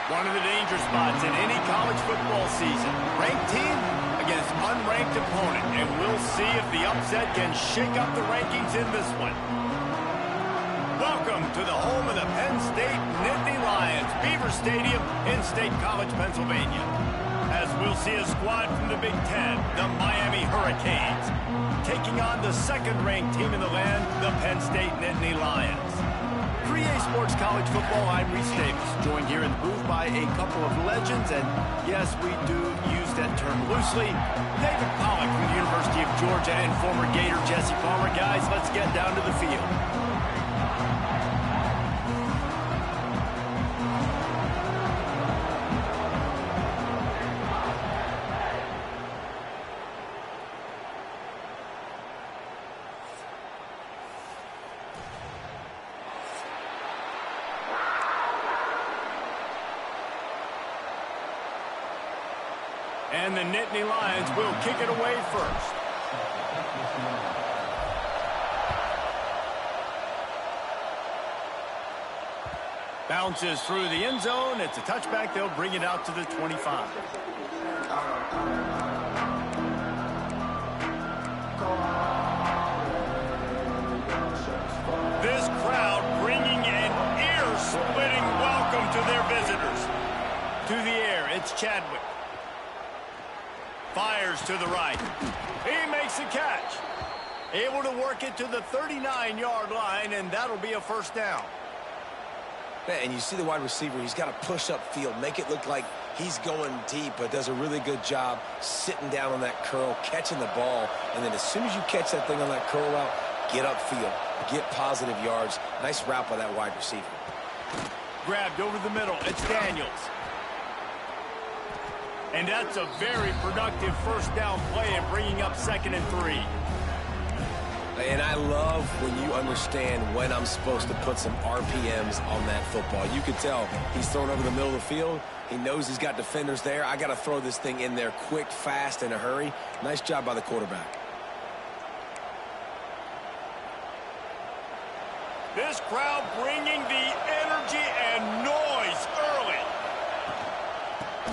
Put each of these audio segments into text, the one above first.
One of the danger spots in any college football season. Ranked team against unranked opponent. And we'll see if the upset can shake up the rankings in this one. Welcome to the home of the Penn State Nittany Lions, Beaver Stadium in State College, Pennsylvania. As we'll see a squad from the Big Ten, the Miami Hurricanes, taking on the second-ranked team in the land, the Penn State Nittany Lions. 3A Sports College Football, I'm Reese Davis, joined here in the booth by a couple of legends, and yes, we do use that term loosely. David Pollack from the University of Georgia and former Gator Jesse Palmer. Guys, let's get down to the field. And the Nittany Lions will kick it away first. Bounces through the end zone. It's a touchback. They'll bring it out to the 25. This crowd bringing an ear-splitting welcome to their visitors. To the air, it's Chadwick. Fires to the right. He makes the catch. Able to work it to the 39-yard line, and that'll be a first down. And you see the wide receiver, he's got to push up field, make it look like he's going deep, but does a really good job sitting down on that curl, catching the ball, and then as soon as you catch that thing on that curl route, get upfield, get positive yards. Nice route by that wide receiver. Grabbed over the middle. It's Daniels. And that's a very productive first down play and bringing up 2nd and 3. And I love when you understand when I'm supposed to put some RPMs on that football. You can tell he's throwing over the middle of the field. He knows he's got defenders there. I got to throw this thing in there quick, fast, in a hurry. Nice job by the quarterback. This crowd bringing the energy and noise early.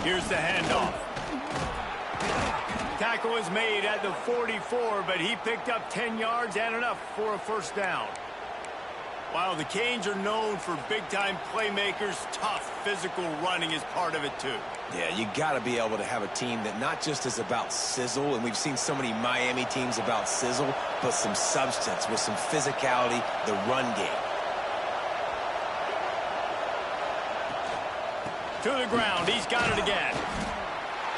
Here's the handoff. Tackle is made at the 44, but he picked up 10 yards and enough for a first down. While the Canes are known for big-time playmakers, tough physical running is part of it too. Yeah, you got to be able to have a team that not just is about sizzle, and we've seen so many Miami teams about sizzle, but some substance with some physicality, the run game. To the ground, he's got it again.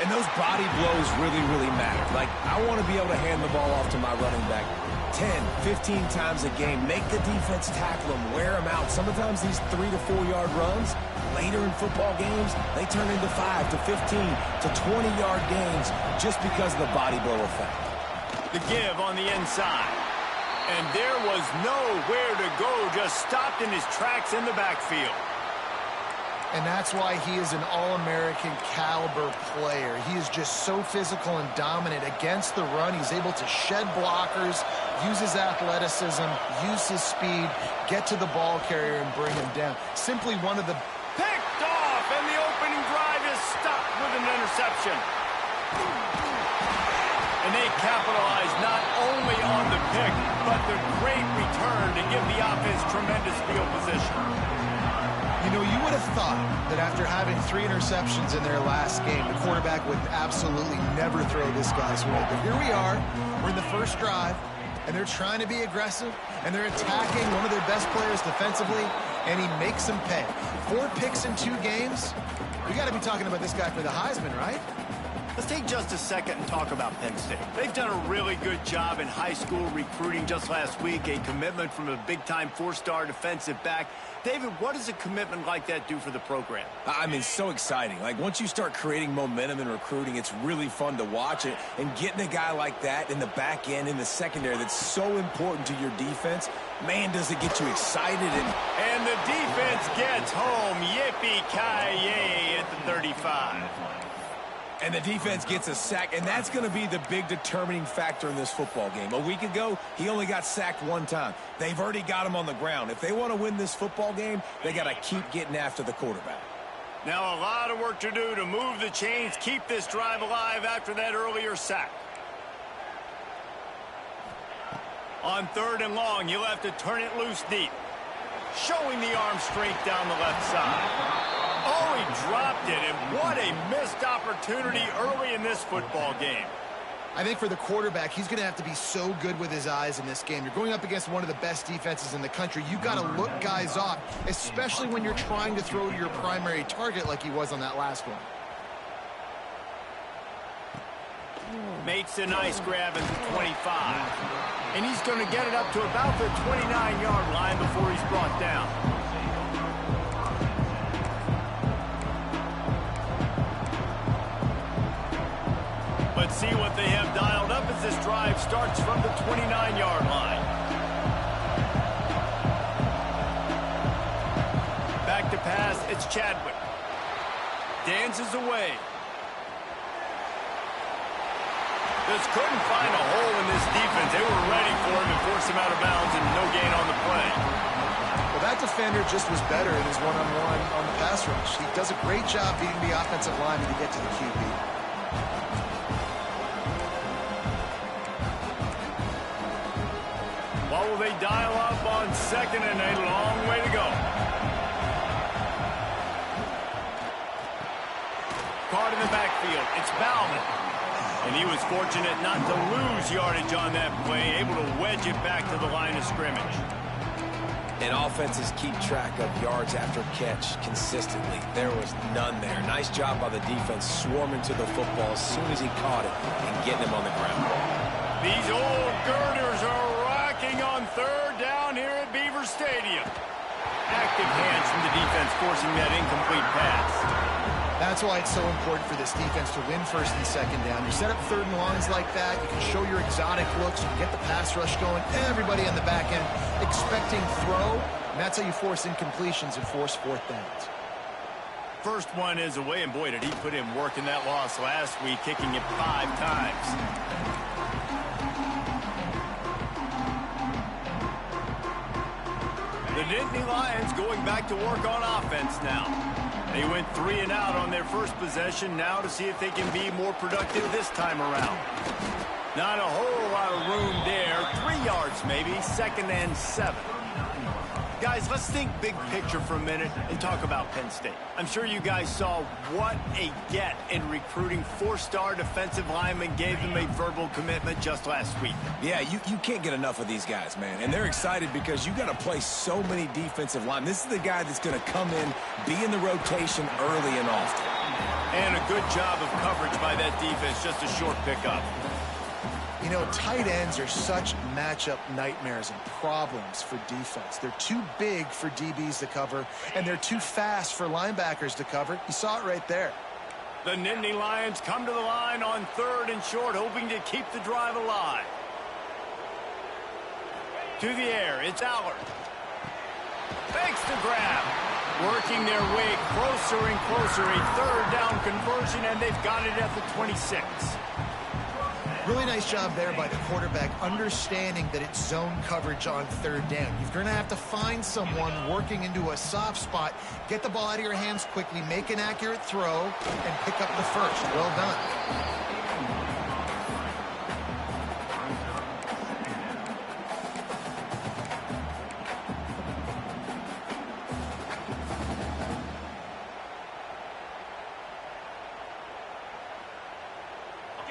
And those body blows really, really matter. Like, I want to be able to hand the ball off to my running back 10, 15 times a game. Make the defense tackle him, wear him out. Sometimes these 3 to 4 yard runs, later in football games, they turn into 5 to 15 to 20-yard gains just because of the body blow effect. The give on the inside. And there was nowhere to go, just stopped in his tracks in the backfield. And that's why he is an All-American caliber player. He is just so physical and dominant against the run. He's able to shed blockers, use his athleticism, use his speed, get to the ball carrier and bring him down. Simply one of the... Picked off, and the opening drive is stopped with an interception. And they capitalize not only on the pick, but the great return to give the offense tremendous field position. You know, you would have thought that after having 3 interceptions in their last game, the quarterback would absolutely never throw this guy's way. But here we are. We're in the first drive, and they're trying to be aggressive, and they're attacking one of their best players defensively, and he makes them pay. 4 picks in 2 games. We got to be talking about this guy for the Heisman, right? Let's take just a second and talk about Penn State. They've done a really good job in high school recruiting. Just last week, a commitment from a big-time 4-star defensive back. David, what does a commitment like that do for the program? I mean, so exciting. Like, once you start creating momentum in recruiting, it's really fun to watch it. And getting a guy like that in the back end, in the secondary, that's so important to your defense, man, does it get you excited. And the defense gets home. Yippee-ki-yay at the 35. And the defense gets a sack, and that's going to be the big determining factor in this football game. A week ago, he only got sacked 1 time. They've already got him on the ground. If they want to win this football game, they got to keep getting after the quarterback. Now a lot of work to do to move the chains, keep this drive alive after that earlier sack. On 3rd and long, you'll have to turn it loose deep. Showing the arm strength down the left side. Oh, he dropped it, and what a missed opportunity early in this football game. I think for the quarterback, he's going to have to be so good with his eyes in this game. You're going up against one of the best defenses in the country. You've got to look guys off, especially when you're trying to throw to your primary target like he was on that last one. Makes a nice grab at the 25. And he's going to get it up to about the 29-yard line before he's brought down. Let's see what they have dialed up as this drive starts from the 29-yard line. Back to pass, it's Chadwick. Dances away. Just couldn't find a hole in this defense. They were ready for him and forced him out of bounds, and no gain on the play. Well, that defender just was better in his one-on-one on the pass rush. He does a great job beating the offensive lineman to get to the QB. What will they dial up on 2nd and a long way to go? Caught in the backfield. It's Bauman. And he was fortunate not to lose yardage on that play, able to wedge it back to the line of scrimmage. And offenses keep track of yards after catch consistently. There was none there. Nice job by the defense swarming to the football as soon as he caught it and getting him on the ground. These old girders are rocking on 3rd down here at Beaver Stadium. Active hands from the defense forcing that incomplete pass. That's why it's so important for this defense to win 1st and 2nd down. You set up 3rd and longs like that. You can show your exotic looks. You can get the pass rush going. Everybody on the back end expecting throw. And that's how you force incompletions and force 4th downs. First one is away, and boy, did he put in work in that loss last week, kicking it 5 times. The Nittany Lions going back to work on offense now. They went 3 and out on their first possession, now to see if they can be more productive this time around. Not a whole lot of room there. 3 yards maybe, 2nd and 7. Guys, let's think big picture for a minute and talk about Penn State. I'm sure you guys saw what a get in recruiting. 4-star defensive linemen gave them a verbal commitment just last week. Yeah, you can't get enough of these guys, man. And they're excited because you got to play so many defensive linemen. This is the guy that's going to come in, be in the rotation early and often. And a good job of coverage by that defense, just a short pickup. You know, tight ends are such matchup nightmares and problems for defense. They're too big for DBs to cover, and they're too fast for linebackers to cover. You saw it right there. The Nittany Lions come to the line on 3rd and short, hoping to keep the drive alive. To the air, it's Allard. Fakes the grab. Working their way closer and closer. A 3rd down conversion, and they've got it at the 26. Really nice job there by the quarterback, understanding that it's zone coverage on 3rd down. You're going to have to find someone working into a soft spot, get the ball out of your hands quickly, make an accurate throw, and pick up the first. Well done.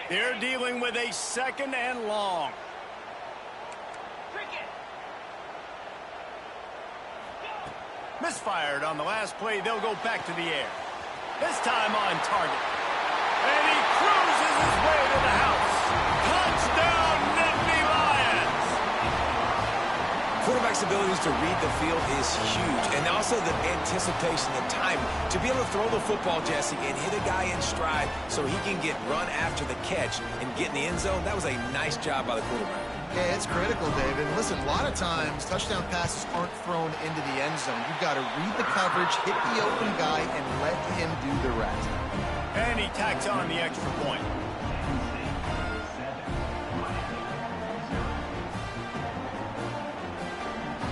They're dealing with a 2nd and long. Misfired on the last play. They'll go back to the air. This time on target. And he cruises his way to the house. Touchdown, Nittany Lions! Quarterback's abilities to read the field is huge, and also the anticipation, the time to be able to throw the football, Jesse, and hit a guy in stride so he can get run after the catch and get in the end zone. That was a nice job by the quarterback. Yeah, it's critical, David. Listen, a lot of times touchdown passes aren't thrown into the end zone. You've got to read the coverage, hit the open guy, and let him do the rest. And he tacks on the extra point.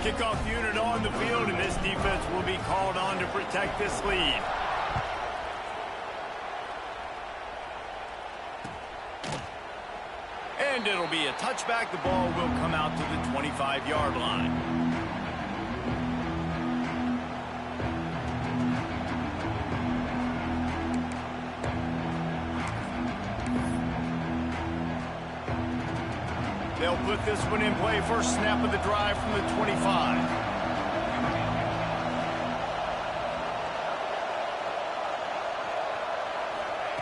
Kickoff unit on the field, and this defense will be called on to protect this lead. And it'll be a touchback. The ball will come out to the 25-yard line. They'll put this one in play. First snap of the drive from the 25.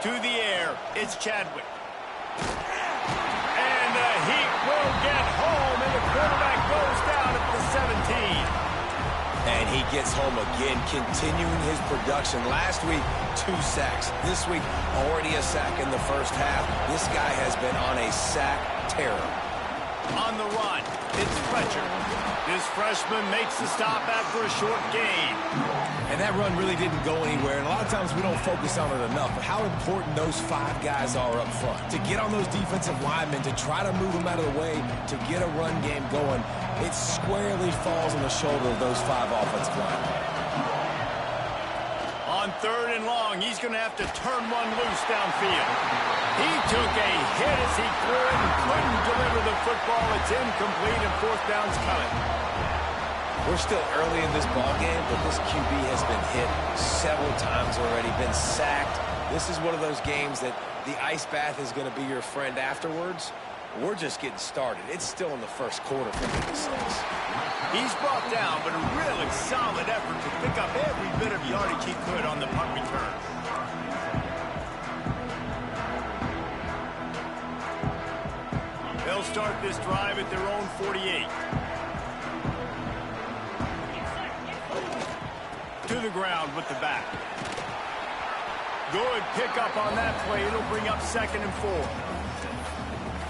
To the air, it's Chadwick. And the Heat will get home, and the quarterback goes down at the 17. And he gets home again, continuing his production. Last week, 2 sacks. This week, already a sack in the first half. This guy has been on a sack terror. On the run, it's Fletcher. This freshman makes the stop after a short gain. And that run really didn't go anywhere, and a lot of times we don't focus on it enough, but how important those 5 guys are up front. To get on those defensive linemen, to try to move them out of the way, to get a run game going, it squarely falls on the shoulder of those 5 offensive linemen. On 3rd and long, he's going to have to turn one loose downfield. He took a hit as he threw it and couldn't deliver the football. It's incomplete, and 4th down's coming. We're still early in this ball game, but this QB has been hit several times already, been sacked. This is one of those games that the ice bath is going to be your friend afterwards. We're just getting started. It's still in the first quarter for the Saints. He's brought down, but a really solid effort to pick up every bit of yardage he could on the punt return. They'll start this drive at their own 48. To the ground with the back. Good pickup on that play. It'll bring up 2nd and 4.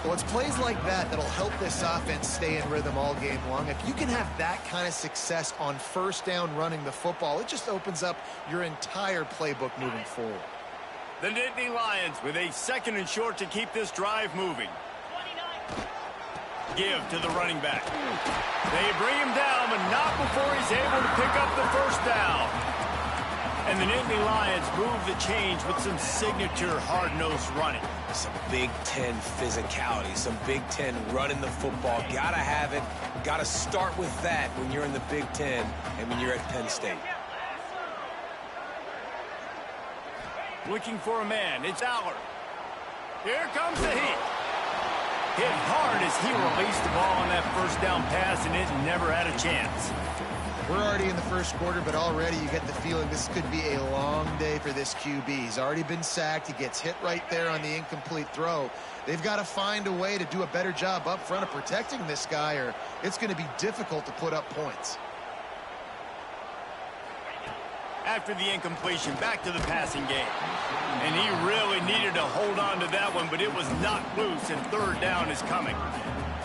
Well, it's plays like that that'll help this offense stay in rhythm all game long. If you can have that kind of success on 1st down running the football, it just opens up your entire playbook moving forward. The Nittany Lions with a 2nd and short to keep this drive moving. Give to the running back. They bring him down, but not before he's able to pick up the 1st down. And the Nittany Lions move the change with some signature hard-nosed running. Some Big Ten physicality, some Big Ten running the football. Gotta have it. Gotta start with that when you're in the Big Ten and when you're at Penn State. Looking for a man. It's Aller. Here comes the Heat. Hit hard as he released the ball on that 1st down pass, and it never had a chance. We're already in the first quarter, but already you get the feeling this could be a long day for this QB. He's already been sacked. He gets hit right there on the incomplete throw. They've got to find a way to do a better job up front of protecting this guy, or it's going to be difficult to put up points. After the incompletion, back to the passing game. And he really needed to hold on to that one, but it was knocked loose, and 3rd down is coming.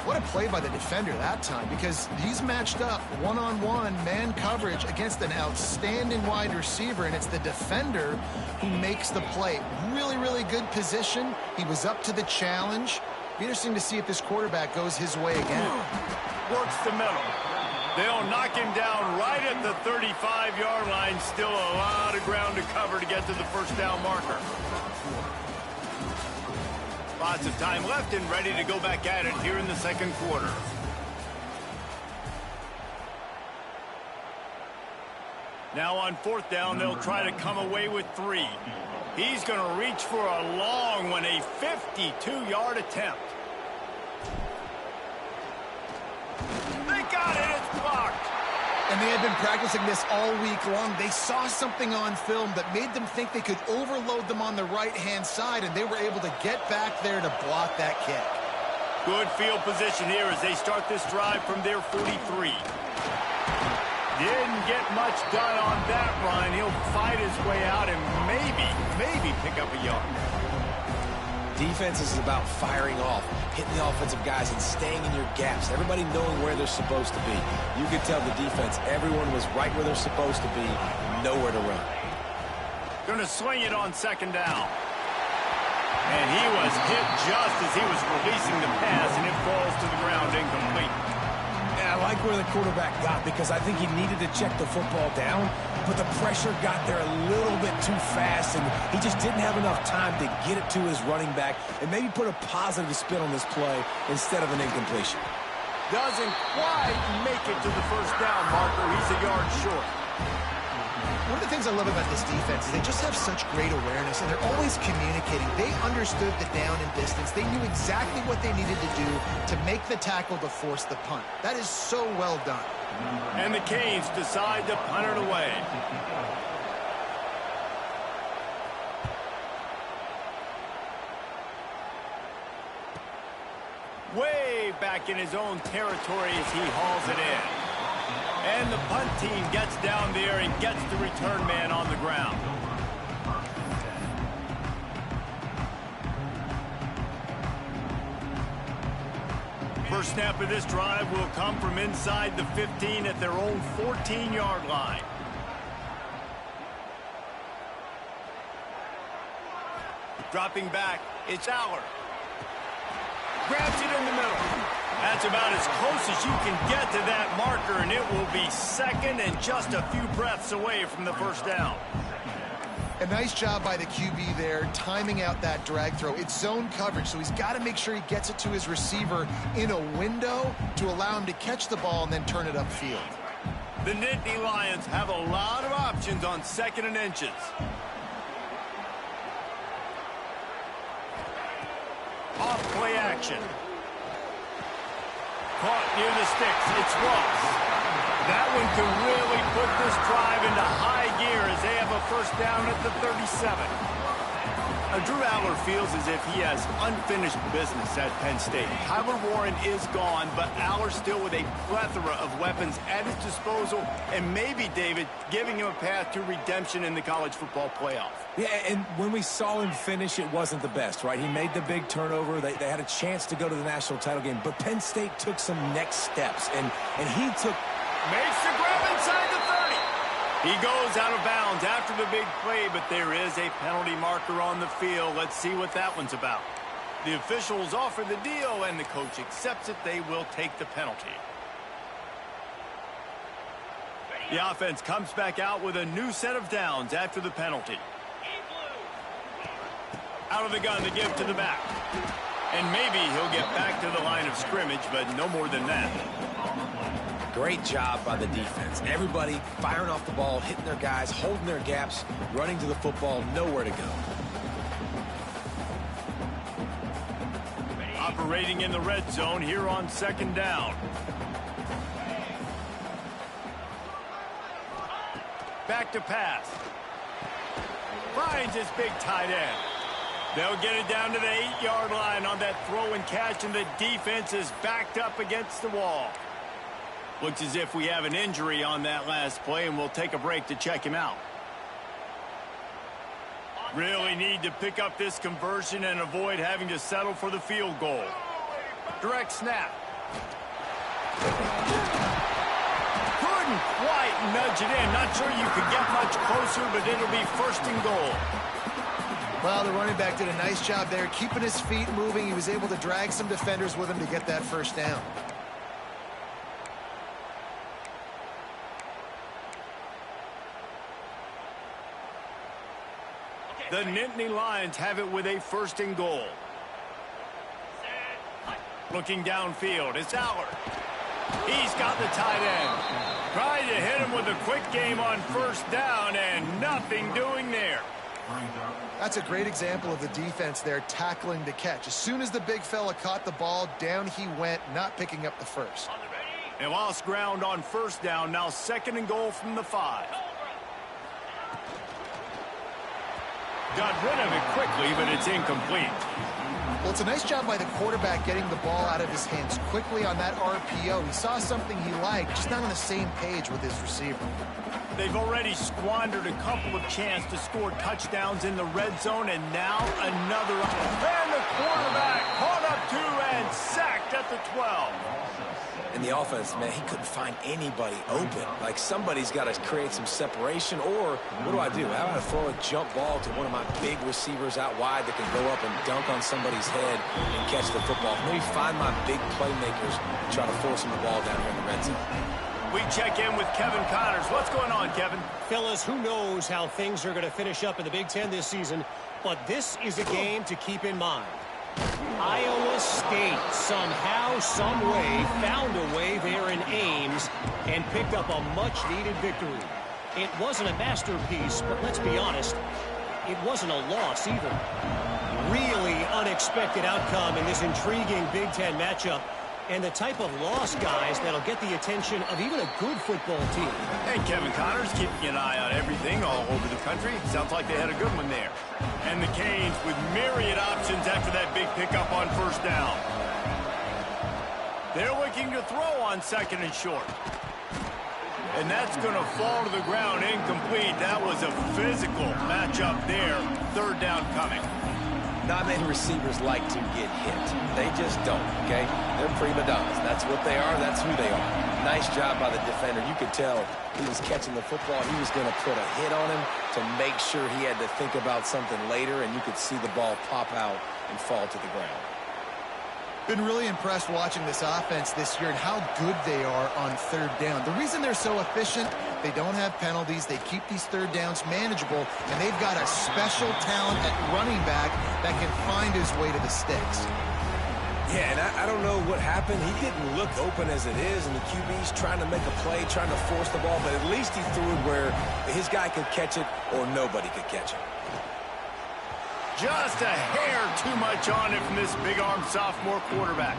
What a play by the defender that time, because he's matched up one-on-one man coverage against an outstanding wide receiver, and it's the defender who makes the play. Really, really good position. He was up to the challenge. Be interesting to see if this quarterback goes his way again. Works the middle. They'll knock him down right at the 35-yard line. Still a lot of ground to cover to get to the 1st down marker. Lots of time left and ready to go back at it here in the 2nd quarter. Now on 4th down, they'll try to come away with 3. He's going to reach for a long one, a 52-yard attempt. They got it. It's blocked. And they had been practicing this all week long. They saw something on film that made them think they could overload them on the right-hand side, and they were able to get back there to block that kick. Good field position here as they start this drive from their 43. Didn't get much done on that run. He'll fight his way out and maybe pick up a yard. Defense is about firing off, hitting the offensive guys and staying in your gaps. Everybody knowing where they're supposed to be. You could tell the defense, everyone was right where they're supposed to be, nowhere to run. Going to swing it on 2nd down. And he was hit just as he was releasing the pass, and it falls to the ground incomplete. Yeah, like where the quarterback got because I think he needed to check the football down, but the pressure got there a little bit too fast, and he just didn't have enough time to get it to his running back and maybe put a positive spin on this play instead of an incompletion. Doesn't quite make it to the first down marker. He's a yard short. One of the things I love about this defense is they just have such great awareness, and they're always communicating. They understood the down and distance. They knew exactly what they needed to do to make the tackle to force the punt. That is so well done. And the Canes decide to punt it away. Way back in his own territory as he hauls it in. And the punt team gets down there and gets the return man on the ground. First snap of this drive will come from inside the 15 at their own 14-yard line. Dropping back, it's Aller. Grabs it in the middle. That's about as close as you can get to that marker, and it will be second and just a few breaths away from the first down. A nice job by the QB there, timing out that drag throw. It's zone coverage, so he's got to make sure he gets it to his receiver in a window to allow him to catch the ball and then turn it upfield. The Nittany Lions have a lot of options on 2nd and inches. Off play action. Caught near the sticks. It's Ross. That one can really put this drive into high gear as they have a first down at the 37. Drew Aller feels as if he has unfinished business at Penn State. Tyler Warren is gone, but Aller still with a plethora of weapons at his disposal, and maybe, David, giving him a path to redemption in the college football playoff. Yeah, and when we saw him finish, it wasn't the best, right? He made the big turnover. They had a chance to go to the national title game, but Penn State took some next steps, and he took... Makes the grab inside the 30. He goes out of bounds after the big play, but there is a penalty marker on the field. Let's see what that one's about. The officials offer the deal, and the coach accepts it. They will take the penalty. The offense comes back out with a new set of downs after the penalty. Out of the gun to give to the back. And maybe he'll get back to the line of scrimmage, but no more than that. Great job by the defense. Everybody firing off the ball, hitting their guys, holding their gaps, running to the football, nowhere to go. Operating in the red zone here on 2nd down. Back to pass. Finds his big tight end. They'll get it down to the 8-yard line on that throw and catch, and the defense is backed up against the wall. Looks as if we have an injury on that last play, and we'll take a break to check him out. Really need to pick up this conversion and avoid having to settle for the field goal. Direct snap. Couldn't quite nudge it in. Not sure you could get much closer, but it'll be 1st and goal. Well, the running back did a nice job there, keeping his feet moving. He was able to drag some defenders with him to get that first down. The Nittany Lions have it with a 1st and goal. Looking downfield, it's Aller. He's got the tight end. Trying to hit him with a quick game on 1st down, and nothing doing there. That's a great example of the defense there tackling the catch. As soon as the big fella caught the ball, down he went, not picking up the first. They lost ground on 1st down, now 2nd and goal from the 5. Got rid of it quickly, but it's incomplete. Well, it's a nice job by the quarterback getting the ball out of his hands quickly on that RPO. He saw something he liked, just not on the same page with his receiver. They've already squandered a couple of chances to score touchdowns in the red zone, and now another. And the quarterback caught up to and sacked at the 12. And the offense, man, he couldn't find anybody open. Like, somebody's got to create some separation, or what do? How about I throw a jump ball to one of my big receivers out wide that can go up and dunk on somebody's head and catch the football? Maybe find my big playmakers and try to force them the ball down here in the red zone. We check in with Kevin Connors. What's going on, Kevin? Fellas, who knows how things are going to finish up in the Big Ten this season, but this is a game to keep in mind. Iowa State somehow, some way, found a way there in Ames and picked up a much-needed victory. It wasn't a masterpiece, but let's be honest, it wasn't a loss either. Really unexpected outcome in this intriguing Big Ten matchup, and the type of loss, guys, that'll get the attention of even a good football team. Hey, Kevin Connors keeping an eye on everything all over the country. Sounds like they had a good one there. And the Canes with myriad options after that big pickup on first down. They're looking to throw on second and short. And that's going to fall to the ground incomplete. That was a physical matchup there. Third down coming. Not many receivers like to get hit. They just don't, okay? They're prima donnas. That's what they are. That's who they are. Nice job by the defender. You could tell he was catching the football. He was going to put a hit on him to make sure he had to think about something later, and you could see the ball pop out and fall to the ground. Been really impressed watching this offense this year and how good they are on third down. The reason they're so efficient, they don't have penalties. They keep these third downs manageable, and they've got a special talent at running back that can find his way to the sticks. Yeah, and I don't know what happened. He didn't look open as it is, and the QB's trying to make a play, trying to force the ball, but at least he threw it where his guy could catch it or nobody could catch it. Just a hair too much on it from this big-armed sophomore quarterback.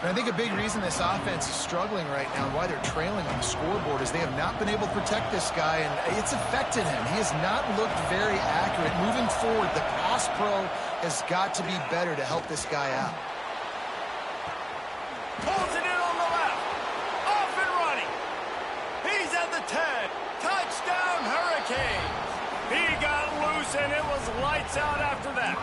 And I think a big reason this offense is struggling right now and why they're trailing on the scoreboard is they have not been able to protect this guy, and it's affected him. He has not looked very accurate. Moving forward, the pass pro has got to be better to help this guy out. Pulls it in on the left. Off and running. He's at the 10. Touchdown, Hurricanes. He got loose, and it was lights out after that.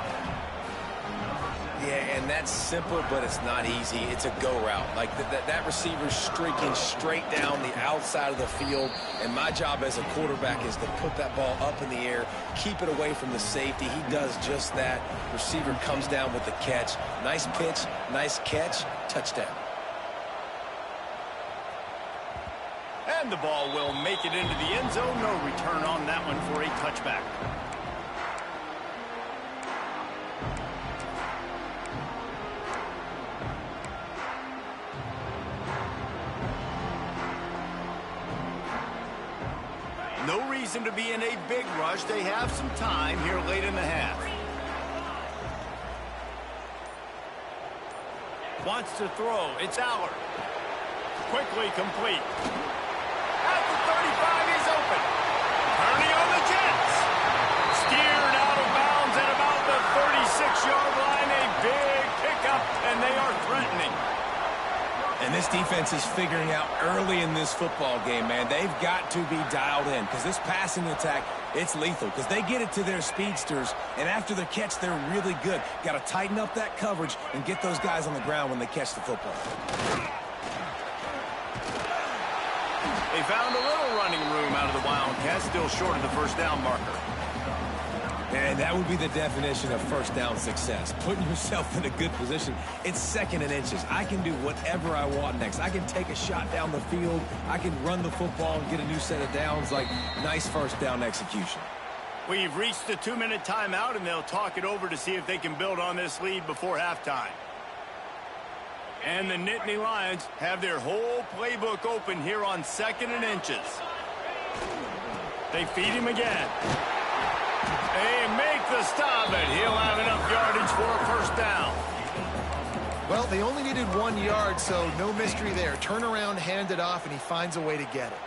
Yeah, and that's simple, but it's not easy. It's a go route. Like, that receiver's streaking straight down the outside of the field, and my job as a quarterback is to put that ball up in the air, keep it away from the safety. He does just that. Receiver comes down with the catch. Nice pitch, nice catch, touchdown. And the ball will make it into the end zone. No return on that one for a touchback. No reason to be in a big rush. They have some time here late in the half. Wants to throw. It's Allard. Quickly complete. At the 35, he's open. Turning on the Jets. Steered out of bounds at about the 36-yard line. A big pickup, and they are threatening. And this defense is figuring out early in this football game, man. They've got to be dialed in because this passing attack, it's lethal because they get it to their speedsters, and after the catch, they're really good. Got to tighten up that coverage and get those guys on the ground when they catch the football. They found a little running room out of the Wildcats, still short of the first down marker. And that would be the definition of first down success. Putting yourself in a good position. It's second and inches. I can do whatever I want next. I can take a shot down the field. I can run the football and get a new set of downs. Like, nice first down execution. We've reached the 2-minute timeout, and they'll talk it over to see if they can build on this lead before halftime. And the Nittany Lions have their whole playbook open here on second and inches. They feed him again. They make the stop, and he'll have enough yardage for a first down. Well, they only needed 1 yard, so no mystery there. Turn around, hand it off, and he finds a way to get it.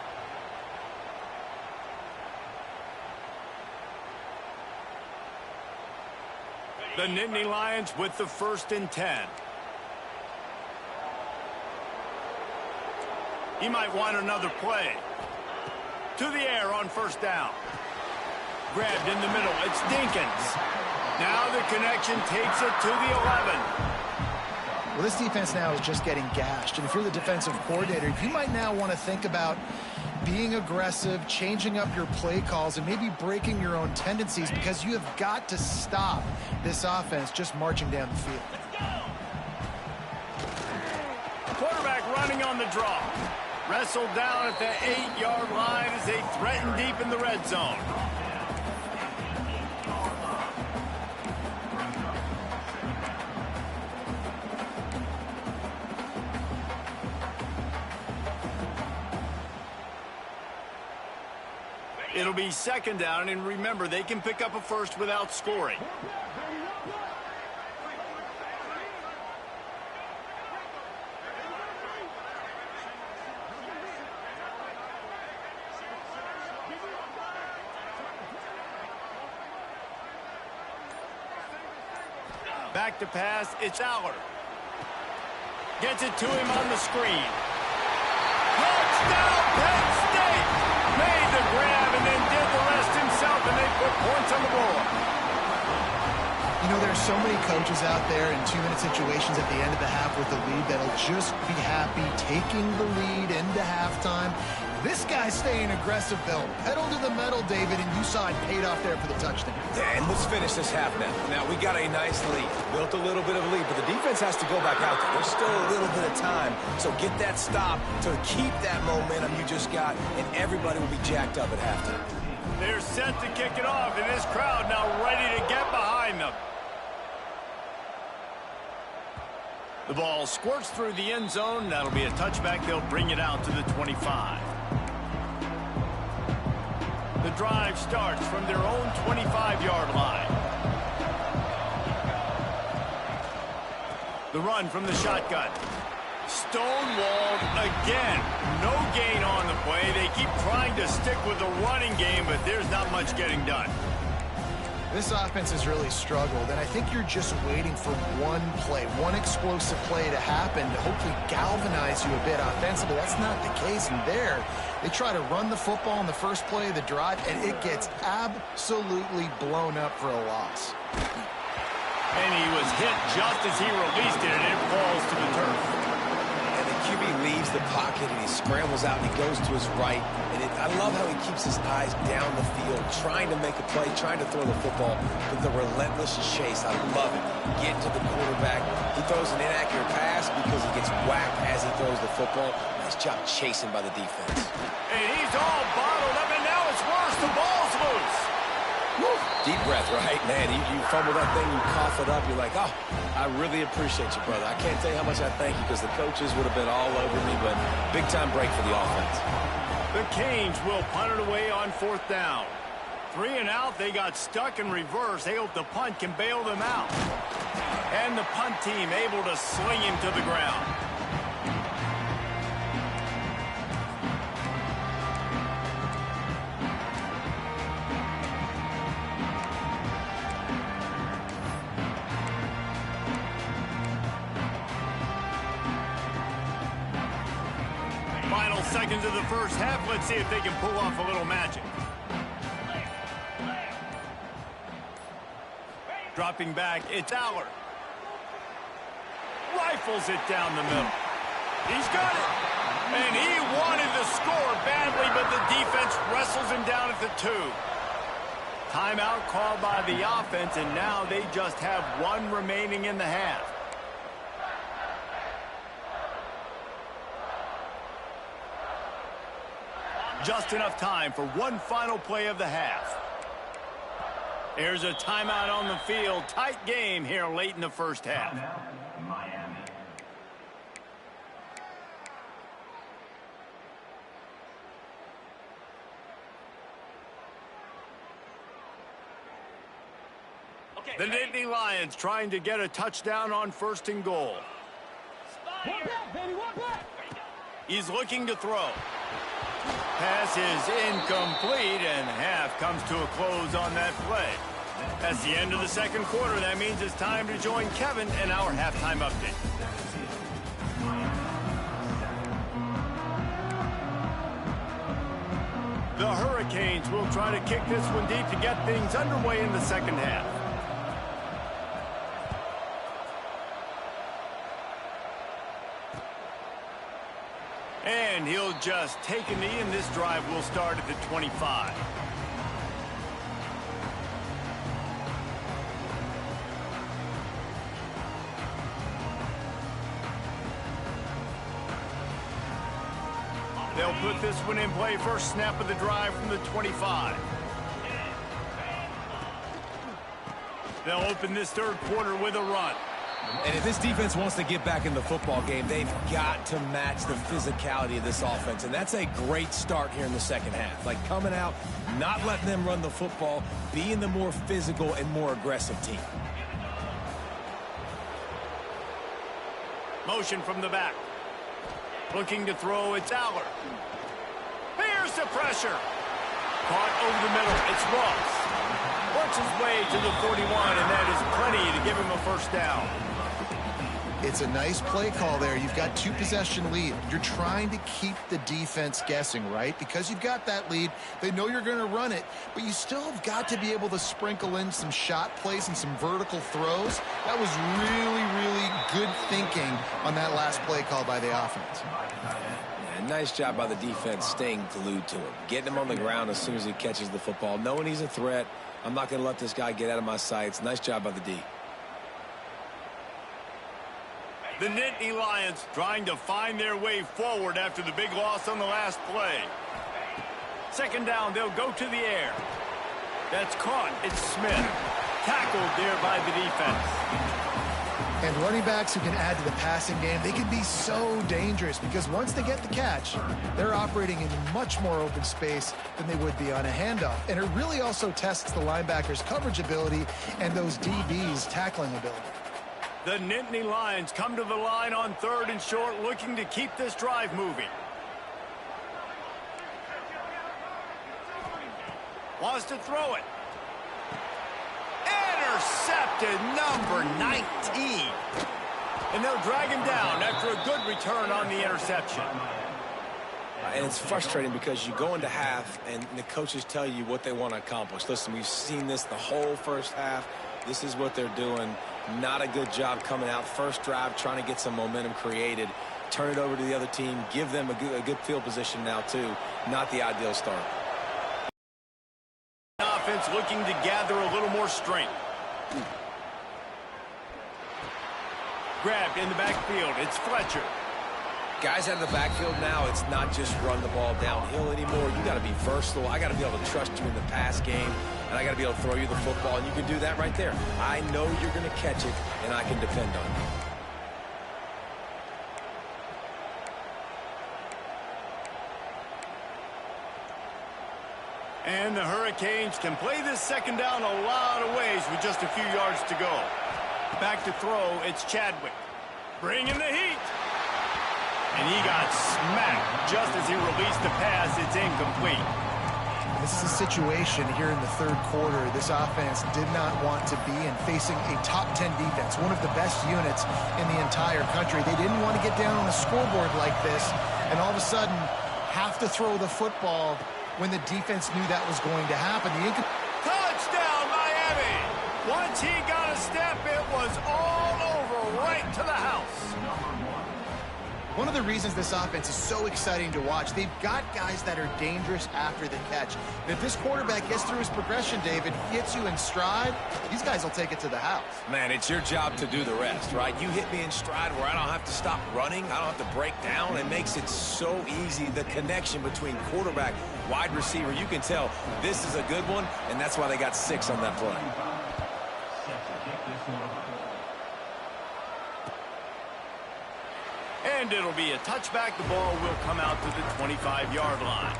The Nittany Lions with the 1st and 10. He might want another play. To the air on first down. Grabbed in the middle. It's Dinkins. Now the connection takes it to the 11. Well, this defense now is just getting gashed. And if you're the defensive coordinator, you might now want to think about being aggressive, changing up your play calls, and maybe breaking your own tendencies, because you have got to stop this offense just marching down the field. Quarterback running on the draw. Wrestled down at the 8-yard line as they threaten deep in the red zone. It'll be second down, and remember, they can pick up a first without scoring. Back to pass, it's Aller. Gets it to him on the screen. Touchdown, Penn State! Made the grab and then did the rest himself, and they put points on the board. You know, there's so many coaches out there in 2-minute situations at the end of the half with the lead that'll just be happy taking the lead into halftime. This guy's staying aggressive, though. Pedal to the metal, David, and you saw it paid off there for the touchdown. Yeah, and let's finish this half now. Now, we got a nice lead. Built a little bit of a lead, but the defense has to go back out there. There's still a little bit of time, so get that stop to keep that momentum you just got, and everybody will be jacked up at halftime. They're set to kick it off, and this crowd now ready to get behind them. The ball squirts through the end zone. That'll be a touchback. They'll bring it out to the 25. The drive starts from their own 25-yard line. The run from the shotgun. Stonewalled again. No gain on the play. They keep trying to stick with the running game, but there's not much getting done. This offense has really struggled, and I think you're just waiting for one play, one explosive play to happen to hopefully galvanize you a bit offensively. That's not the case, and there they try to run the football in the first play of the drive, and it gets absolutely blown up for a loss. And he was hit just as he released it, and it falls to the turf. And the QB leaves the pocket, and he scrambles out, and he goes to his right. And I love how he keeps his eyes down the field, trying to make a play, trying to throw the football with the relentless chase. I love it. Get to the quarterback. He throws an inaccurate pass because he gets whacked as he throws the football. Nice job chasing by the defense. And he's all bottled up, and now it's worse. The ball's loose. Woo. Deep breath, right? Man, you fumble that thing, you cough it up, you're like, oh, I really appreciate you, brother. I can't tell you how much I thank you, because the coaches would have been all over me, but big-time break for the offense. The Canes will punt it away on fourth down. 3 and out, they got stuck in reverse. They hope the punt can bail them out. And the punt team able to sling him to the ground. Final seconds of the first half. Let's see if they can pull off a little magic. Dropping back, it's Aller. Rifles it down the middle. He's got it. And he wanted the score badly, but the defense wrestles him down at the 2. Timeout called by the offense, and now they just have 1 remaining in the half. Just enough time for one final play of the half. There's a timeout on the field. Tight game here late in the first half. Miami. The Nittany Lions trying to get a touchdown on 1st and goal. He's looking to throw. Pass is incomplete, and half comes to a close on that play. That's the end of the second quarter. That means it's time to join Kevin in our halftime update. The Hurricanes will try to kick this one deep to get things underway in the second half. And he'll just take a knee, and this drive will start at the 25. They'll put this one in play. First snap of the drive from the 25. They'll open this third quarter with a run. And if this defense wants to get back in the football game, they've got to match the physicality of this offense. And that's a great start here in the second half. Like coming out, not letting them run the football, being the more physical and more aggressive team. Motion from the back. Looking to throw, it's Aller. Here's the pressure. Caught over the middle, it's Ross. Works his way to the 41, and that is plenty to give him a first down. It's a nice play call there. You've got 2-possession lead. You're trying to keep the defense guessing, right? Because you've got that lead, they know you're going to run it, but you still have got to be able to sprinkle in some shot plays and some vertical throws. That was really, really good thinking on that last play call by the offense. Yeah, nice job by the defense staying glued to him, getting him on the ground as soon as he catches the football, knowing he's a threat. I'm not going to let this guy get out of my sights. Nice job by the D. The Nittany Lions trying to find their way forward after the big loss on the last play. Second down, they'll go to the air. That's caught. It's Smith. Tackled there by the defense. And running backs who can add to the passing game, they can be so dangerous because once they get the catch, they're operating in much more open space than they would be on a handoff. And it really also tests the linebackers' coverage ability and those DBs' tackling ability. The Nittany Lions come to the line on 3rd and short, looking to keep this drive moving. Wants to throw it. Intercepted, number 19. And they'll drag him down after a good return on the interception. And it's frustrating because you go into half and the coaches tell you what they want to accomplish. Listen, we've seen this the whole first half. This is what they're doing. Not a good job coming out. First drive, trying to get some momentum created. Turn it over to the other team. Give them a good field position now, too. Not the ideal start. Offense looking to gather a little more strength. Grabbed in the backfield. It's Fletcher. Guys out of the backfield now, it's not just run the ball downhill anymore. You got to be versatile. I got to be able to trust you in the pass game, and I got to be able to throw you the football, and you can do that right there. I know you're going to catch it, and I can depend on you. And the Hurricanes can play this second down a lot of ways with just a few yards to go. Back to throw, it's Chadwick. Bringing the heat. And he got smacked just as he released the pass. It's incomplete. This is a situation here in the third quarter this offense did not want to be in, facing a top 10 defense, one of the best units in the entire country. They didn't want to get down on the scoreboard like this and all of a sudden have to throw the football when the defense knew that was going to happen. Touchdown, Miami! Once he got a step, it was all over, right to the house. One of the reasons this offense is so exciting to watch, they've got guys that are dangerous after the catch. And if this quarterback gets through his progression, David, hits you in stride, these guys will take it to the house. Man, it's your job to do the rest, right? You hit me in stride where I don't have to stop running. I don't have to break down. It makes it so easy, the connection between quarterback, wide receiver. You can tell this is a good one, and that's why they got 6 on that play. And it'll be a touchback. The ball will come out to the 25-yard line.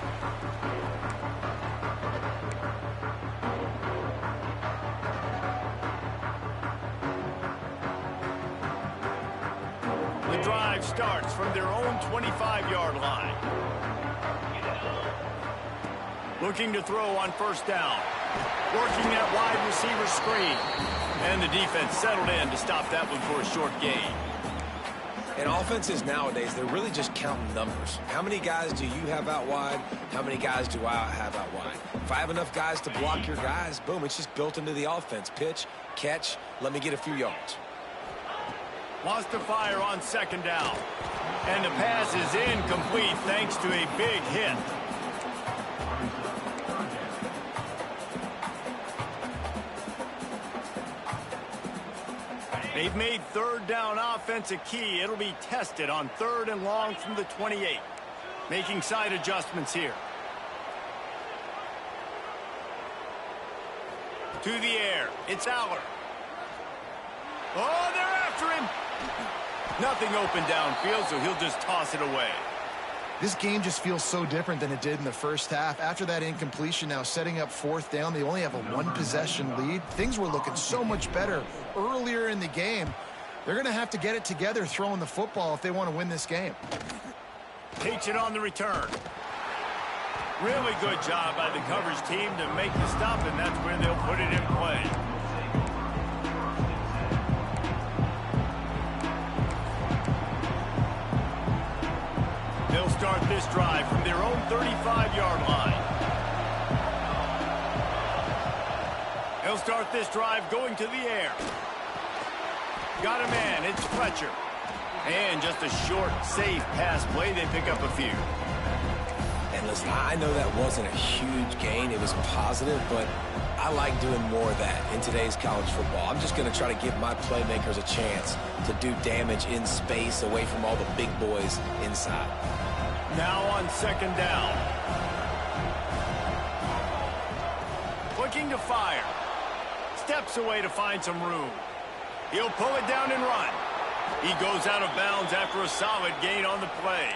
The drive starts from their own 25-yard line. Looking to throw on first down. Working that wide receiver screen. And the defense settled in to stop that one for a short gain. And offenses nowadays, they're really just counting numbers. How many guys do you have out wide? How many guys do I have out wide? If I have enough guys to block your guys, boom, it's just built into the offense. Pitch, catch, let me get a few yards. Wants to fire on second down. And the pass is incomplete thanks to a big hit. They've made third down offense a key. It'll be tested on 3rd and long from the 28. Making side adjustments here. To the air. It's Aller. Oh, they're after him. Nothing open downfield, so he'll just toss it away. This game just feels so different than it did in the first half. After that incompletion, now setting up 4th down, they only have a 1-possession lead. Things were looking so much better earlier in the game. They're going to have to get it together throwing the football if they want to win this game. Takes it on the return. Really good job by the coverage team to make the stop, and that's where they'll put it in play. They'll start this drive from their own 35-yard line. They'll start this drive going to the air. Got a man. It's Fletcher. And just a short, safe pass play. They pick up a few. And listen, I know that wasn't a huge gain. It was positive, but I like doing more of that in today's college football. I'm just going to try to give my playmakers a chance to do damage in space away from all the big boys inside. Now on 2nd down. Looking to fire. Steps away to find some room. He'll pull it down and run. He goes out of bounds after a solid gain on the play.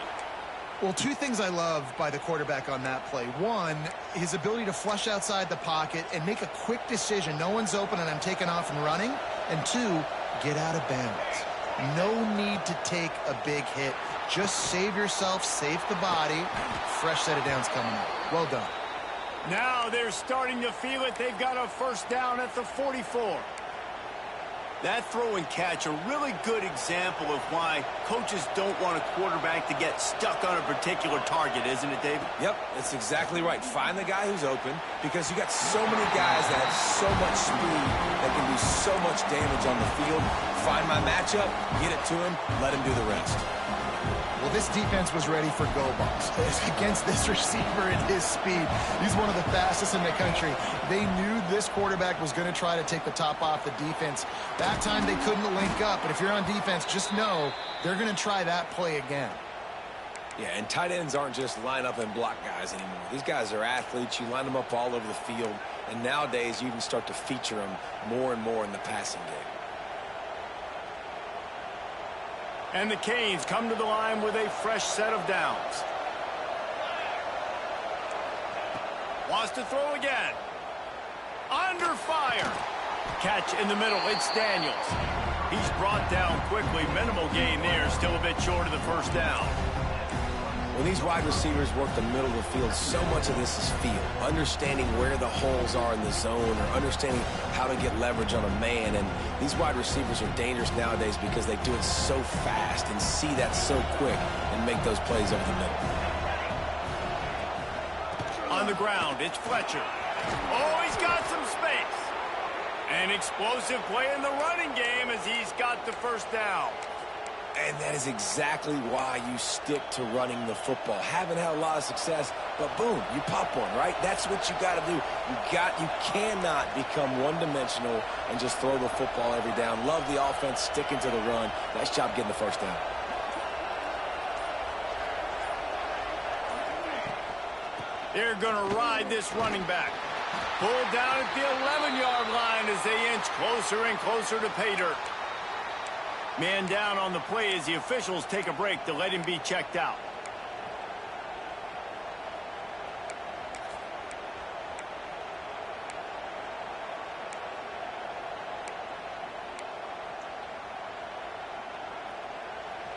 Well, 2 things I love by the quarterback on that play. 1, his ability to flush outside the pocket and make a quick decision. No one's open and I'm taking off and running. And 2, get out of bounds. No need to take a big hit. Just save yourself, save the body. Fresh set of downs coming up. Well done. Now they're starting to feel it. They've got a 1st down at the 44. That throw and catch, a really good example of why coaches don't want a quarterback to get stuck on a particular target, isn't it, David? Yep, that's exactly right. Find the guy who's open because you got so many guys that have so much speed that can do so much damage on the field. Find my matchup, get it to him, let him do the rest. Well, this defense was ready for go balls against this receiver at his speed. He's one of the fastest in the country. They knew this quarterback was going to try to take the top off the defense. That time they couldn't link up, but if you're on defense, just know they're going to try that play again. Yeah, and tight ends aren't just line up and block guys anymore. These guys are athletes. You line them up all over the field, and nowadays you even start to feature them more and more in the passing game. And the Canes come to the line with a fresh set of downs. Wants to throw again. Under fire. Catch in the middle. It's Daniels. He's brought down quickly. Minimal gain there. Still a bit short of the 1st down. When these wide receivers work the middle of the field, so much of this is feel. Understanding where the holes are in the zone or understanding how to get leverage on a man. And these wide receivers are dangerous nowadays because they do it so fast and see that so quick and make those plays over the middle. On the ground, it's Fletcher. Oh, he's got some space. An explosive play in the running game as he's got the 1st down. And that is exactly why you stick to running the football. Haven't had a lot of success, but boom, you pop one, right? That's what you got to do. You cannot become one-dimensional and just throw the football every down. Love the offense, sticking to the run. Nice job getting the 1st down. They're going to ride this running back. Pulled down at the 11-yard line as they inch closer and closer to pay dirt. Man down on the play as the officials take a break to let him be checked out.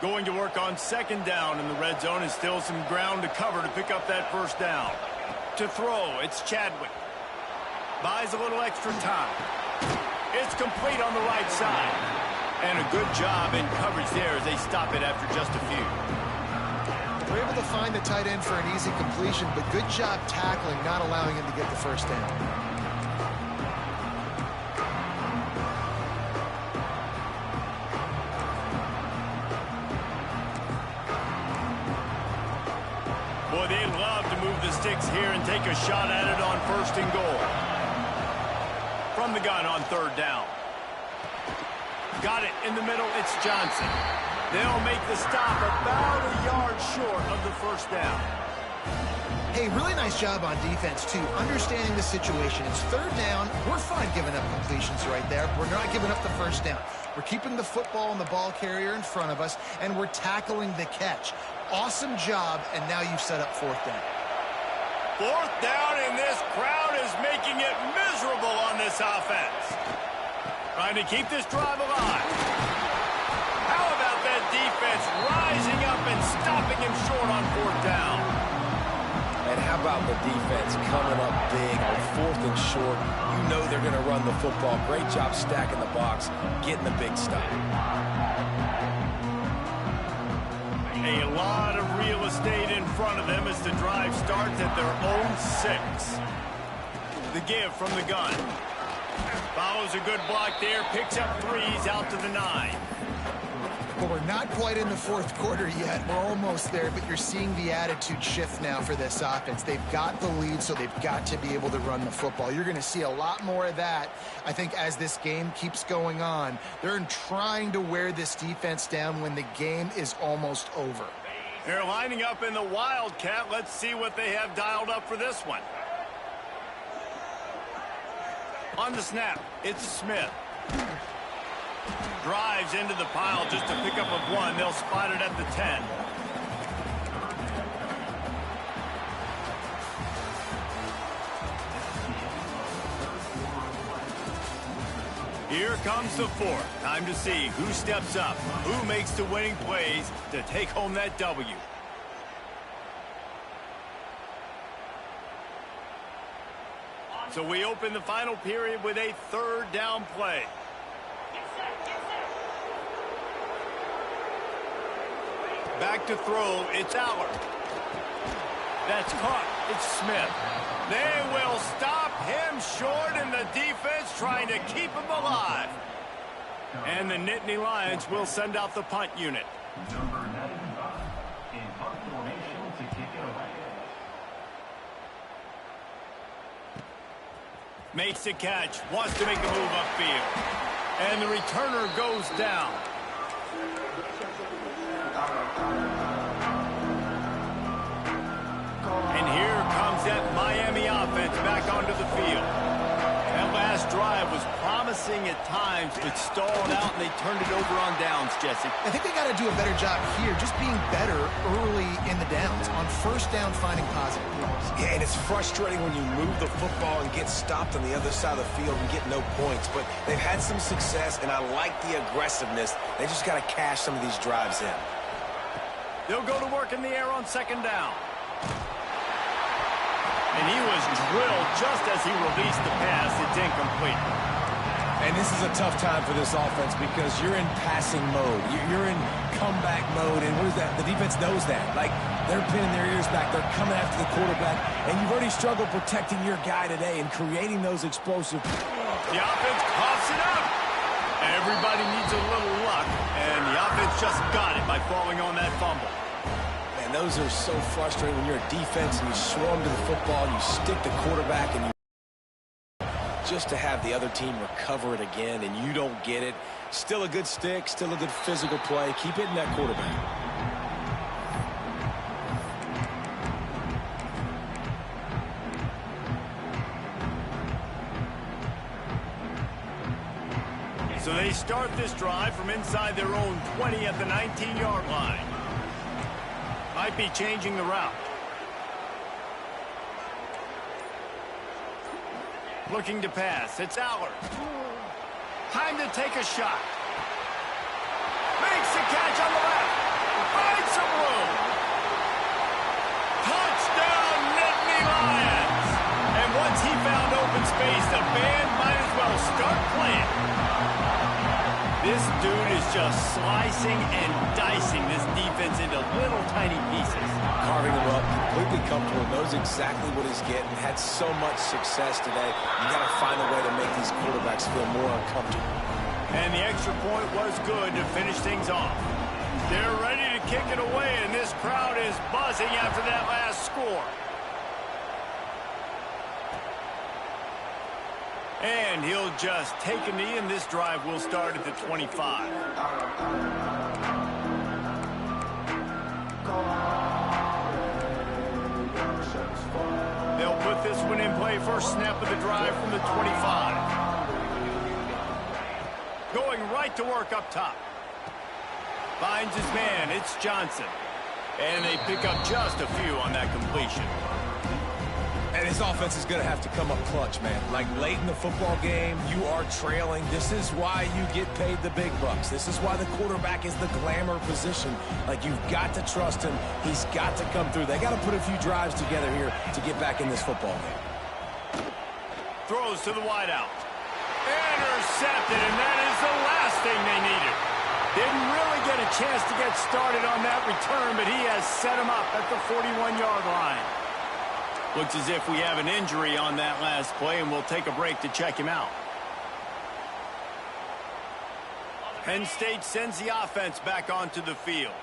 Going to work on 2nd down in the red zone, and still some ground to cover to pick up that 1st down. To throw, it's Chadwick. Buys a little extra time. It's complete on the right side. And a good job in coverage there as they stop it after just a few. We're able to find the tight end for an easy completion, but good job tackling, not allowing him to get the 1st down. sticks here and take a shot at it on 1st and goal. From the gun on 3rd down. Got it in the middle. It's Johnson. They'll make the stop about a yard short of the 1st down. Hey, really nice job on defense, too, understanding the situation. It's 3rd down. We're fine giving up completions right there. We're not giving up the 1st down. We're keeping the football and the ball carrier in front of us, and we're tackling the catch. Awesome job, and now you've set up 4th down. 4th down, and this crowd is making it miserable on this offense. Trying to keep this drive alive. How about that defense rising up and stopping him short on 4th down? And how about the defense coming up big on 4th and short? You know they're going to run the football. Great job stacking the box, getting the big stop. A lot of real estate in front of them as the drive starts at their own 6. The give from the gun. Follows a good block there, picks up 3s out to the 9. Well, we're not quite in the 4th quarter yet. We're almost there, but you're seeing the attitude shift now for this offense. They've got the lead, so they've got to be able to run the football. You're going to see a lot more of that, I think, as this game keeps going on. They're trying to wear this defense down when the game is almost over. They're lining up in the Wildcat. Let's see what they have dialed up for this one. On the snap, it's Smith. Drives into the pile just to pick up a 1. They'll spot it at the 10. Here comes the 4th. Time to see who steps up, who makes the winning plays to take home that W. So we open the final period with a 3rd down play. Back to throw, it's Allard. That's caught, it's Smith. They will stop him short, and the defense trying to keep him alive. And the Nittany Lions will send out the punt unit. Number 95 in punt formation to kick it away. Makes the catch, wants to make a move upfield. And the returner goes down. And here comes that Miami offense back onto the field. That last drive was promising at times, but stalled out, and they turned it over on downs, Jesse. I think they got to do a better job here, just being better early in the downs. On 1st down, finding positive plays. Yeah, and it's frustrating when you move the football and get stopped on the other side of the field and get no points. But they've had some success, and I like the aggressiveness. They just got to cash some of these drives in. They'll go to work in the air on 2nd down. And he was drilled just as he released the pass. It's incomplete. And this is a tough time for this offense because you're in passing mode. You're in comeback mode, and what is that? The defense knows that. Like, they're pinning their ears back. They're coming after the quarterback, and you've already struggled protecting your guy today and creating those explosive. The offense coughs it up. Everybody needs a little luck, and the offense just got it by falling on that fumble. Man, those are so frustrating when you're a defense and you swarm to the football, and you stick the quarterback, and you just to have the other team recover it again, and you don't get it. Still a good stick, still a good physical play. Keep hitting that quarterback. So they start this drive from inside their own 20 at the 19-yard line. Might be changing the route. Looking to pass. It's Allard. Time to take a shot. Makes the catch on the left. Finds some room. Touchdown, Nittany Lions. And once he found open space, the band might as well start playing. This dude is just slicing and dicing this defense into little tiny pieces. Carving him up, completely comfortable, knows exactly what he's getting, had so much success today. You got to find a way to make these quarterbacks feel more uncomfortable. And the extra point was good to finish things off. They're ready to kick it away, and this crowd is buzzing after that last score. And he'll just take a knee, and this drive will start at the 25. They'll put this one in play. First snap of the drive from the 25. Going right to work up top. Finds his man. It's Johnson. And they pick up just a few on that completion. And his offense is going to have to come up clutch, man. Like late in the football game, you are trailing. This is why you get paid the big bucks. This is why the quarterback is the glamour position. Like, you've got to trust him. He's got to come through. They got to put a few drives together here to get back in this football game. Throws to the wideout. Intercepted, and that is the last thing they needed. Didn't really get a chance to get started on that return, but he has set him up at the 41-yard line. Looks as if we have an injury on that last play, and we'll take a break to check him out. Penn State sends the offense back onto the field.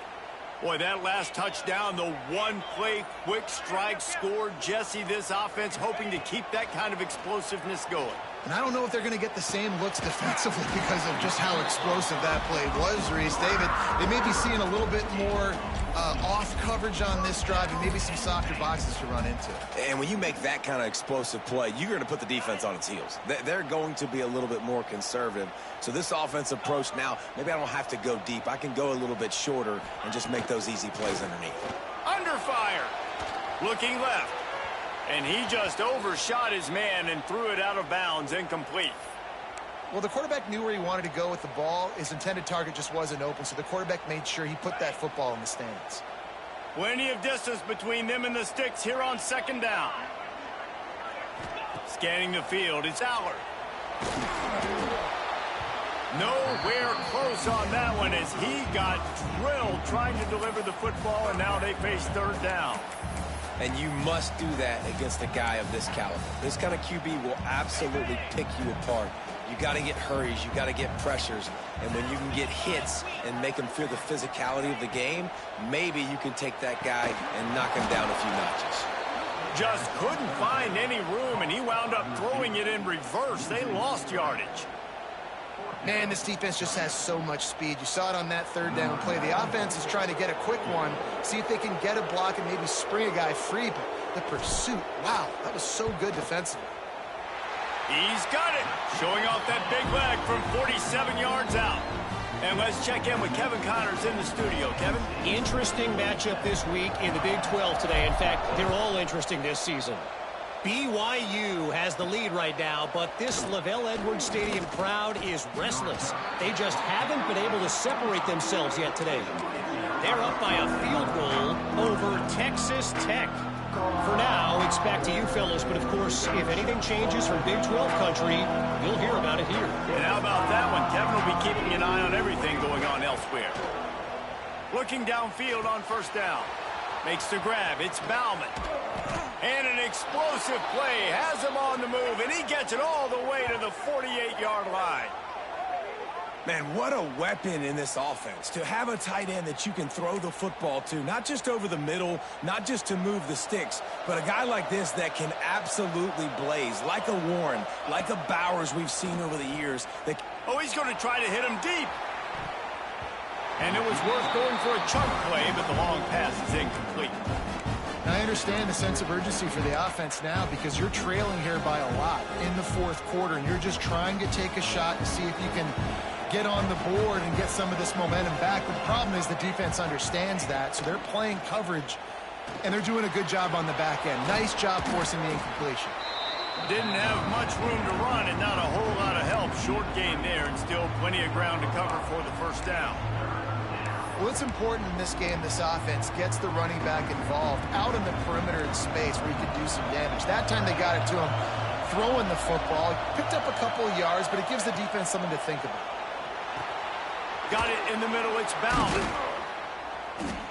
Boy, that last touchdown, the one-play quick strike score. Jesse, this offense hoping to keep that kind of explosiveness going. And I don't know if they're going to get the same looks defensively because of just how explosive that play was, Reese. David, they may be seeing a little bit more off coverage on this drive and maybe some softer boxes to run into. And when you make that kind of explosive play, you're going to put the defense on its heels. They're going to be a little bit more conservative. So this offense approach now, maybe I don't have to go deep. I can go a little bit shorter and just make those easy plays underneath. Under fire. Looking left. And he just overshot his man and threw it out of bounds, incomplete. Well, the quarterback knew where he wanted to go with the ball. His intended target just wasn't open, so the quarterback made sure he put that football in the stands. Plenty of distance between them and the sticks here on second down. Scanning the field, it's Allard. Nowhere close on that one as he got drilled trying to deliver the football, and now they face third down. And you must do that against a guy of this caliber. This kind of QB will absolutely pick you apart. You got to get hurries. You got to get pressures. And when you can get hits and make him feel the physicality of the game, maybe you can take that guy and knock him down a few notches. Just couldn't find any room, and he wound up throwing it in reverse. They lost yardage. Man, this defense just has so much speed. You saw it on that third down play. The offense is trying to get a quick one, see if they can get a block and maybe spring a guy free. But the pursuit, wow, that was so good defensively. He's got it, showing off that big leg from 47 yards out. And let's check in with Kevin Connors in the studio. Kevin? Interesting matchup this week in the Big 12 today. In fact, they're all interesting this season. BYU has the lead right now, but this LaVell Edwards Stadium crowd is restless. They just haven't been able to separate themselves yet today. They're up by a field goal over Texas Tech. For now, it's back to you fellas, but of course, if anything changes from Big 12 country, you'll hear about it here. And how about that one? Kevin will be keeping an eye on everything going on elsewhere. Looking downfield on first down. Makes the grab. It's Bauman. And an explosive play has him on the move, and he gets it all the way to the 48-yard line. Man, what a weapon in this offense. To have a tight end that you can throw the football to, not just over the middle, not just to move the sticks, but a guy like this that can absolutely blaze, like a Warren, like a Bowers we've seen over the years. Oh, he's going to try to hit him deep. And it was worth going for a chunk play, but the long pass is incomplete. I understand the sense of urgency for the offense now because you're trailing here by a lot in the fourth quarter, and you're just trying to take a shot to see if you can get on the board and get some of this momentum back. But the problem is the defense understands that, so they're playing coverage, and they're doing a good job on the back end. Nice job forcing the incompletion. Didn't have much room to run and not a whole lot of help. Short gain there and still plenty of ground to cover for the first down. Well, it's important in this game this offense gets the running back involved out in the perimeter in space where he can do some damage. That time they got it to him throwing the football. Picked up a couple of yards, but it gives the defense something to think about. Got it in the middle. It's Bauman.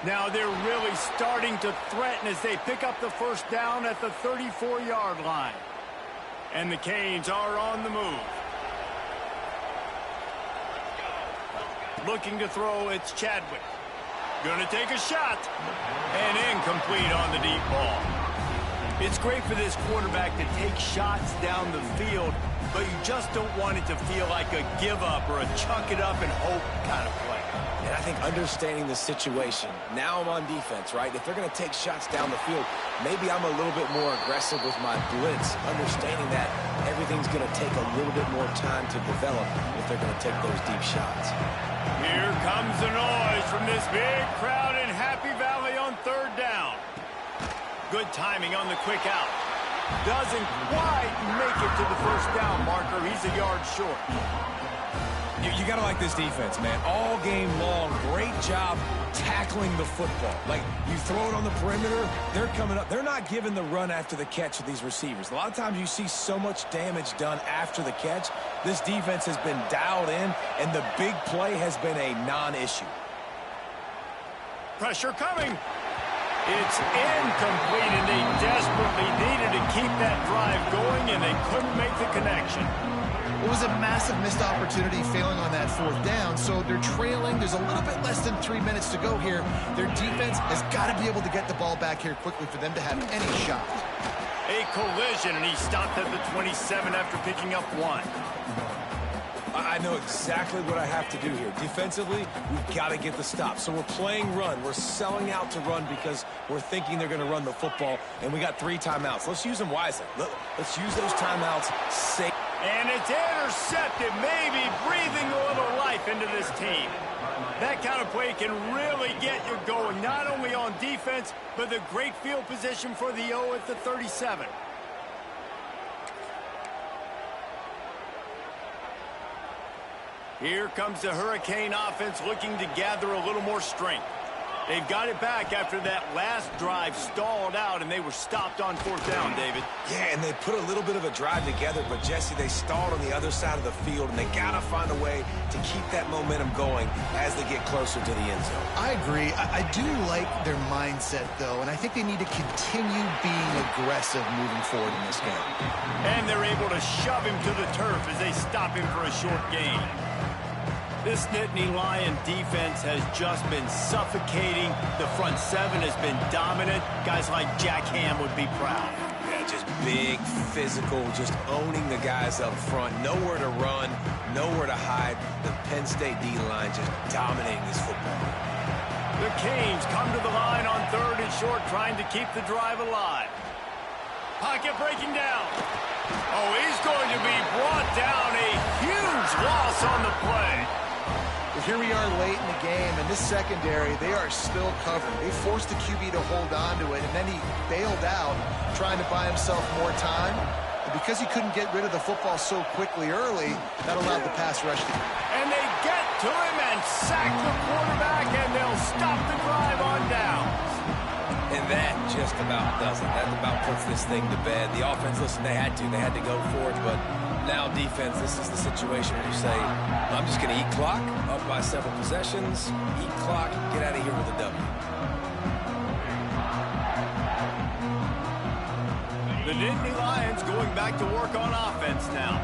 Now they're really starting to threaten as they pick up the first down at the 34-yard line. And the Canes are on the move. Looking to throw, it's Chadwick. Gonna take a shot. And incomplete on the deep ball. It's great for this quarterback to take shots down the field, but you just don't want it to feel like a give-up or a chuck-it-up-and-hope kind of play. And I think understanding the situation, now I'm on defense, right? If they're going to take shots down the field, maybe I'm a little bit more aggressive with my blitz, understanding that everything's going to take a little bit more time to develop if they're going to take those deep shots. Here comes the noise from this big crowd in Happy Valley on third down. Good timing on the quick out. Doesn't quite make it to the first down marker. He's a yard short. You got to like this defense, man. All game long, great job tackling the football. Like, you throw it on the perimeter, they're coming up. They're not giving the run after the catch with these receivers. A lot of times you see so much damage done after the catch. This defense has been dialed in, and the big play has been a non-issue. Pressure coming. It's incomplete, and they desperately needed to keep that drive going, and they couldn't make the connection. It was a massive missed opportunity failing on that fourth down, so they're trailing. There's a little bit less than 3 minutes to go here. Their defense has got to be able to get the ball back here quickly for them to have any shot. A collision, and he stopped at the 27 after picking up 1. I know exactly what I have to do here. Defensively, we've got to get the stop. So we're playing run. We're selling out to run because we're thinking they're going to run the football, and we got 3 timeouts. Let's use them wisely. Let's use those timeouts safe. And it's intercepted, maybe breathing a little life into this team. That kind of play can really get you going, not only on defense, but the great field position for the O at the 37. Here comes the Hurricane offense looking to gather a little more strength. They've got it back after that last drive stalled out, and they were stopped on fourth down, David. Yeah, and they put a little bit of a drive together, but, Jesse, they stalled on the other side of the field, and they got to find a way to keep that momentum going as they get closer to the end zone. I agree. I do like their mindset, though, and I think they need to continue being aggressive moving forward in this game. And they're able to shove him to the turf as they stop him for a short gain. This Nittany Lion defense has just been suffocating. The front seven has been dominant. Guys like Jack Ham would be proud. Yeah, just big, physical, just owning the guys up front. Nowhere to run, nowhere to hide. The Penn State D-line just dominating this football. The Canes come to the line on third and short, trying to keep the drive alive. Pocket breaking down. Oh, he's going to be brought down. A huge loss on the play. But here we are late in the game, and this secondary, they are still covering. They forced the QB to hold on to it, and then he bailed out, trying to buy himself more time. And because he couldn't get rid of the football so quickly early, that allowed the pass rush to... And they get to him and sack the quarterback, and they'll stop the drive on down. And that just about does it. That about puts this thing to bed. The offense, listen, they had to go for it, but now defense, this is the situation where you say, I'm just going to eat clock, up by several possessions, eat clock, get out of here with a W. The Nittany Lions going back to work on offense now.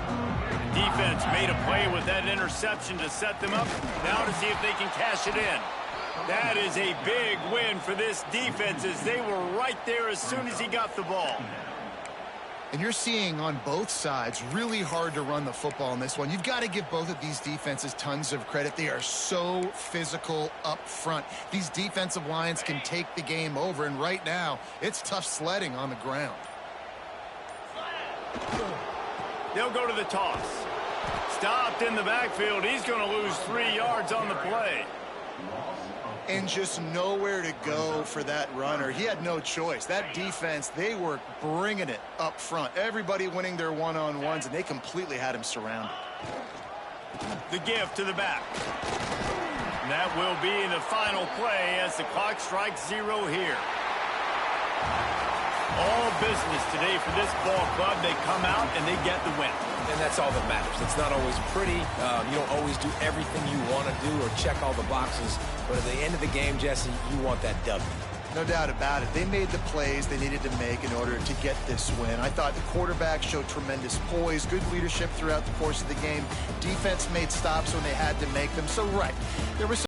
The defense made a play with that interception to set them up. Now to see if they can cash it in. That is a big win for this defense as they were right there as soon as he got the ball. And you're seeing on both sides really hard to run the football in this one. You've got to give both of these defenses tons of credit. They are so physical up front. These defensive lines can take the game over, and right now it's tough sledding on the ground. They'll go to the toss. Stopped in the backfield. He's going to lose 3 yards on the play. And just nowhere to go for that runner. He had no choice. That defense, they were bringing it up front. Everybody winning their one-on-ones, and they completely had him surrounded. The give to the back. And that will be the final play as the clock strikes 0 here. All business today for this ball club. They come out and they get the win. And that's all that matters. It's not always pretty. You don't always do everything you want to do or check all the boxes. But at the end of the game, Jesse, you want that W. No doubt about it. They made the plays they needed to make in order to get this win. I thought the quarterback showed tremendous poise, good leadership throughout the course of the game. Defense made stops when they had to make them. So, right, there was